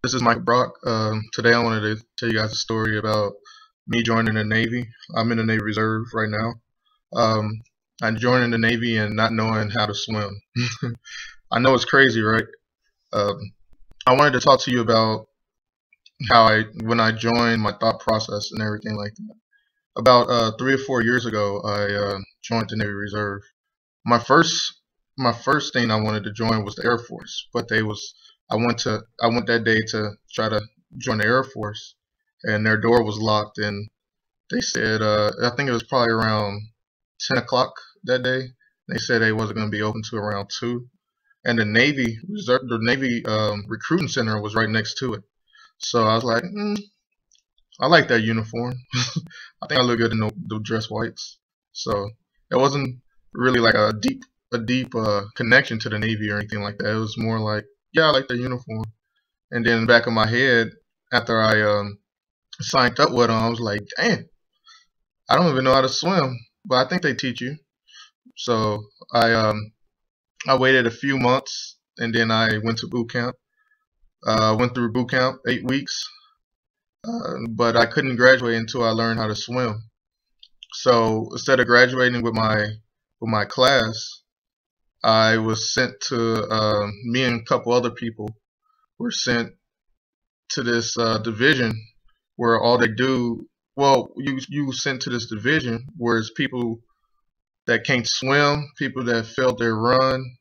This is Mike Brock. Today I wanted to tell you guys a story about me joining the Navy. I'm in the Navy Reserve right now. Um, I joined in the Navy and not knowing how to swim. I know it's crazy, right? Um, I wanted to talk to you about when I joined, my thought process and everything like that. About 3 or 4 years ago, I joined the Navy Reserve. My first my first thing I wanted to join was the Air Force, but I went that day to try to join the Air Force, and their door was locked, and they said I think it was probably around 10 o'clock that day. They said they wasn't going to be open to around 2, and the Navy recruiting center was right next to it. So I was like, I like that uniform. I think I look good in the dress whites. So it wasn't really like a deep connection to the Navy or anything like that. It was more like, yeah, I like the uniform. And then in the back of my head, after I signed up with them, I was like, damn, I don't even know how to swim, but I think they teach you. So I waited a few months, and then I went to boot camp. Went through boot camp, 8 weeks, but I couldn't graduate until I learned how to swim. So instead of graduating with my class, I was sent to me and a couple other people were sent to this division where all they do. Well, you sent to this division where it's people that can't swim, people that failed their run,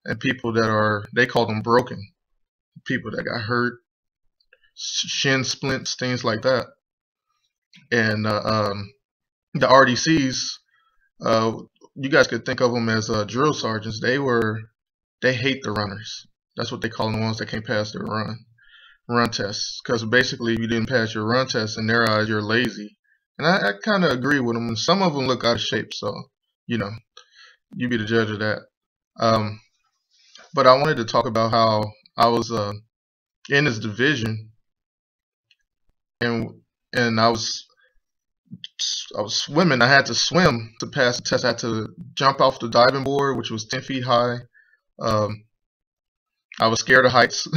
and people that are, they call them broken, people that got hurt, shin splints, things like that. And the RDCs, uh, you guys could think of them as drill sergeants. They hate the runners. That's what they call them, the ones that can't pass their run tests. Because basically, if you didn't pass your run test, in their eyes, you're lazy. And I kind of agree with them. Some of them look out of shape, so you know, you be the judge of that. Um, but I wanted to talk about how I was in this division, and I was swimming. I had to swim to pass the test. I had to jump off the diving board, which was 10 feet high. Um, I was scared of heights,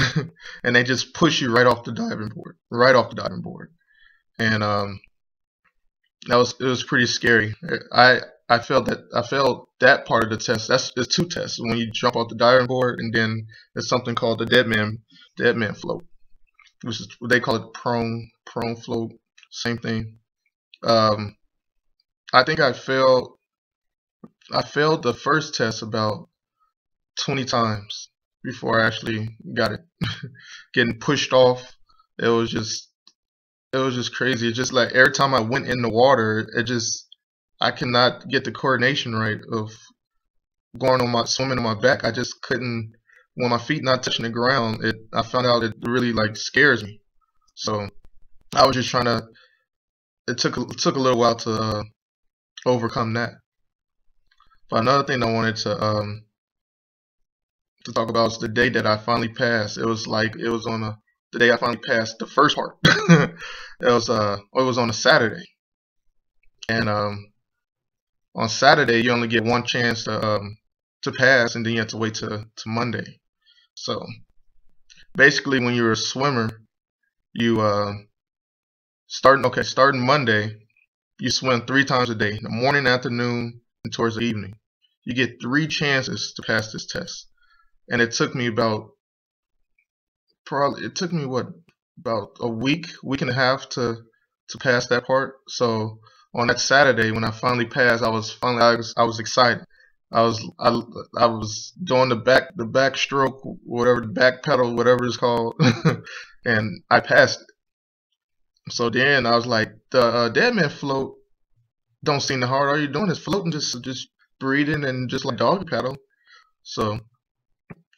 and they just push you right off the diving board, right off the diving board, and it was pretty scary. I felt that part of the test. It's 2 tests. When you jump off the diving board, and then there's something called the dead man float, which is what they call it, prone float. Same thing. Um, I think I failed the first test about 20 times before I actually got it. Getting pushed off, it was just it was just crazy. It's just like every time I went in the water, I cannot get the coordination right of swimming on my back. I just couldn't, when my feet not touching the ground. I found out it really like scares me. So I was just trying to. It took a little while to overcome that. But another thing I wanted to talk about is the day that I finally passed. It was on the day I finally passed the first part. It was on a Saturday, and on Saturday you only get one chance to pass, and then you have to wait to Monday. So basically, when you're a swimmer, you starting Monday, you swim 3 times a day: the morning, afternoon, and towards the evening. You get 3 chances to pass this test, and it took me what, about a week and a half to pass that part. So on that Saturday when I finally passed, I was excited. I was doing the backstroke, whatever, the back pedal, whatever it's called, and I passed it. So then I was like, the dead man float don't seem that hard. All you're doing is floating, just breathing and just like doggy paddle. So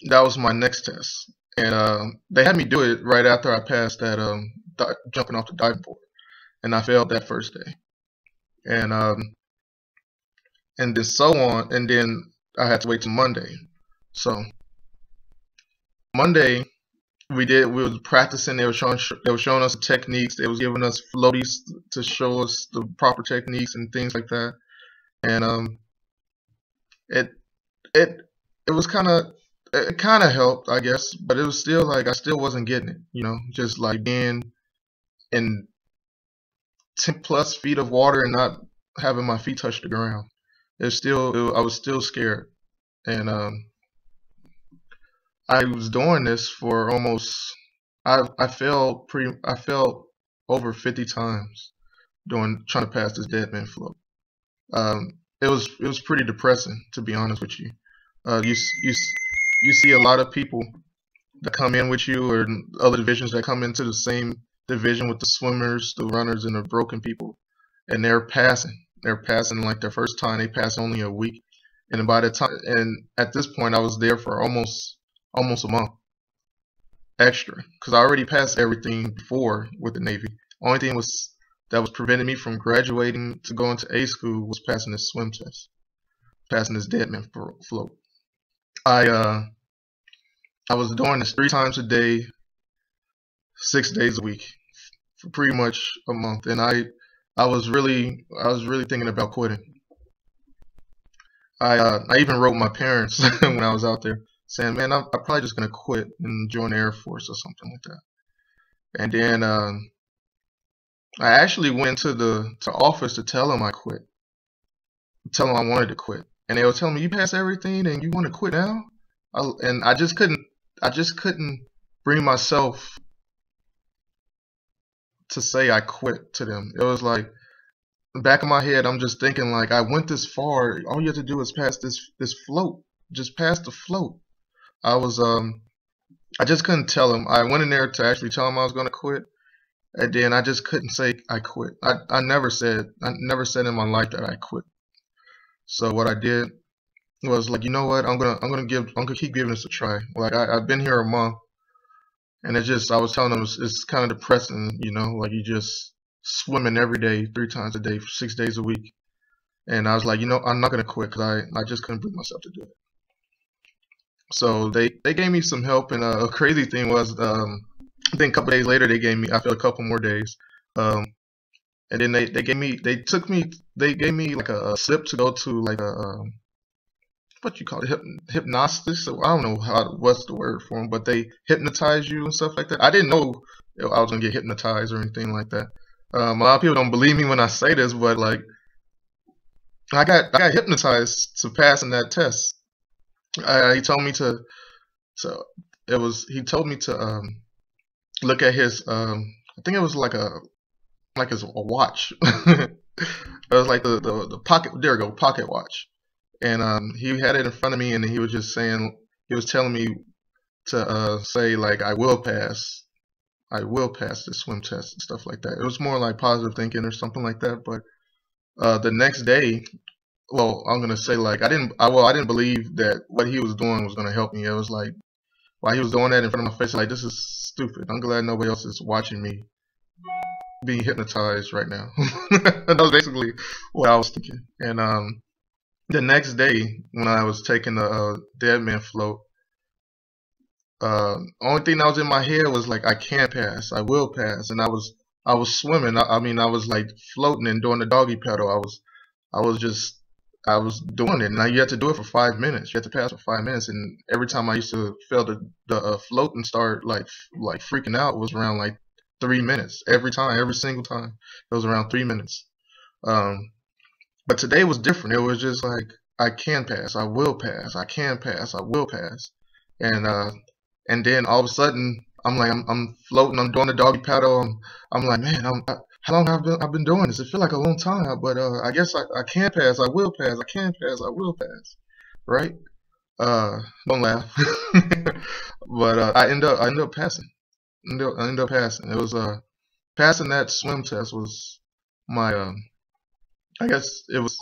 that was my next test, and they had me do it right after I passed that jumping off the diving board, and I failed that first day, and then so on, and then I had to wait till Monday. So Monday we was practicing. They were showing us the techniques. They was giving us floaties to show us the proper techniques and things like that, and it it it was kind of it kind of helped, I guess, but it was still like I still wasn't getting it, just like being in 10 plus feet of water and not having my feet touch the ground. I was still scared. And I was doing this for I fell over 50 times trying to pass this dead man float. It was pretty depressing, to be honest with you. You see a lot of people that come in with you, or other divisions that come into the same division with the swimmers, the runners, and the broken people, and they're passing. They're passing like their first time. They pass only a week, and by the time, and at this point, I was there for almost a month extra because I already passed everything before with the Navy. Only thing was that was preventing me from graduating to go into A school was passing this swim test, passing this dead man float. I uh I was doing this 3 times a day, 6 days a week for pretty much a month, and I was really thinking about quitting. I even wrote my parents when I was out there saying, "Man, I'm probably just gonna quit and join the Air Force or something like that." And then I actually went to the office to tell them I quit, tell them I wanted to quit, and they were telling me, "You passed everything and you want to quit now?" And I just couldn't bring myself to say I quit to them. It was like back of my head, I'm just thinking like I went this far. All you have to do is pass this float. Just pass the float. I was I just couldn't tell him. I went in there to actually tell him I was gonna quit, and then I just couldn't say I quit. I never said in my life that I quit. So what I did was like, you know what? I'm gonna keep giving this a try. Like I've been here a month, and I was telling them it's kind of depressing, like you just swimming every day, 3 times a day, for 6 days a week. And I was like, I'm not gonna quit because I just couldn't bring myself to do it. So they gave me some help, and a crazy thing was, I think a couple days later I felt a couple more days, um, and then they gave me like a slip to go to like a what you call it, hypnosis. So I don't know what's the word for them, but they hypnotize you and stuff like that. I didn't know I was gonna get hypnotized or anything like that. A lot of people don't believe me when I say this, but like I got hypnotized to passing that test. He told me to he told me to look at his I think it was like his a watch. It was like the pocket, there we go, pocket watch. And he had it in front of me, and he was just saying, he was telling me to say like I will pass this swim test and stuff like that. It was more like positive thinking or something like that. But the next day, well, I'm gonna say like I didn't believe that what he was doing was gonna help me. It was like while he was doing that in front of my face, like this is stupid. I'm glad nobody else is watching me being hypnotized right now. That was basically what I was thinking. And the next day when I was taking the dead man float, only thing that was in my head was like I can't pass, I will pass, and I was swimming. I mean, I was like floating and doing the doggy paddle. I was just I was doing it. Now you have to do it for 5 minutes. You have to pass for 5 minutes, and every time I used to feel the float and start like freaking out was around like 3 minutes. Every time, every single time, it was around 3 minutes. Um, but today was different. It was just like I can pass, I will pass, I can pass, I will pass, and then all of a sudden I'm floating, I'm doing the doggy paddle. I'm like, man, how long have I've been doing this? It feel like a long time, but I guess I can pass, I will pass, I can pass, I will pass, right? Don't laugh, but I end up passing. I end up passing. It was passing that swim test was my I guess it was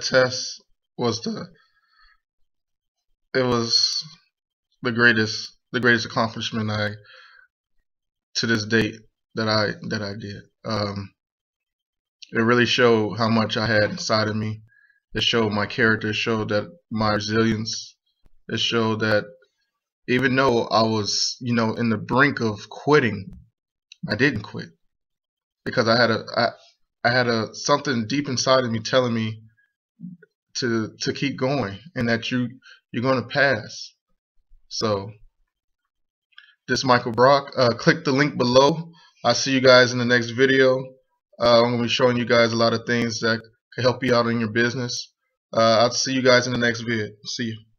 test was it was the greatest accomplishment I to this date that I did. It really showed how much I had inside of me. It showed my character. It showed that my resilience. It showed that even though I was, in the brink of quitting, I didn't quit because I had a something deep inside of me telling me to keep going and that you're going to pass. So this is Michael Brock. Click the link below. I'll see you guys in the next video. I'm going to be showing you guys a lot of things that can help you out in your business. I'll see you guys in the next vid. See you.